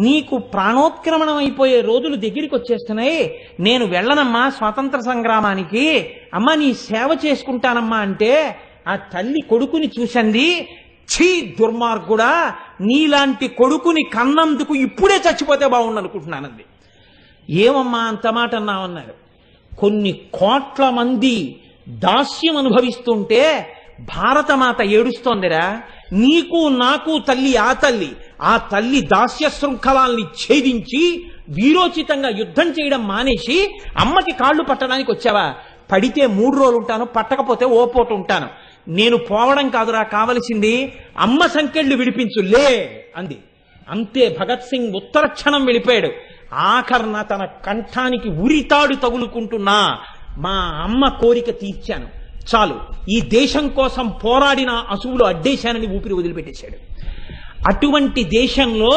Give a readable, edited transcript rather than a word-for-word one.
నీకు ప్రాణోత్క్రమణం అయిపోయే రోజులు దగ్గరికి వచ్చేస్తున్నాయి, నేను వెళ్ళనమ్మా స్వాతంత్ర సంగ్రామానికి, అమ్మ నీ సేవ చేసుకుంటానమ్మా అంటే ఆ తల్లి కొడుకుని చూసింది. ఛీ దుర్మార్గుడా, నీలాంటి కొడుకుని కన్నందుకు ఇప్పుడే చచ్చిపోతే బాగుండు అనుకుంటున్నానంది. ఏమమ్మా అంత మాట అన్నామన్నారు. కొన్ని కోట్ల మంది దాస్యం అనుభవిస్తుంటే భారతమాత ఏడుస్తోందిరా. నీకు నాకు తల్లి ఆ తల్లి దాస్య శృంఖలాల్ని ఛేదించి వీరోచితంగా యుద్ధం చేయడం మానేసి అమ్మకి కాళ్ళు పట్టడానికి వచ్చావా? పడితే 3 రోజులు ఉంటాను, పట్టకపోతే ఓ పూట ఉంటాను. నేను పోవడం కాదురా కావలసింది, అమ్మ సంకెళ్ళు విడిపించులే అంది. అంతే భగత్ సింగ్ ఉత్తర క్షణం వెళ్ళిపోయాడు. ఆఖరణ తన కంఠానికి ఉరితాడు తగులుకుంటున్నా మా అమ్మ కోరిక తీర్చాను చాలు, ఈ దేశం కోసం పోరాడిన అసువులు అడ్డేశానని ఊపిరి వదిలిపెట్టేశాడు. అటువంటి దేశంలో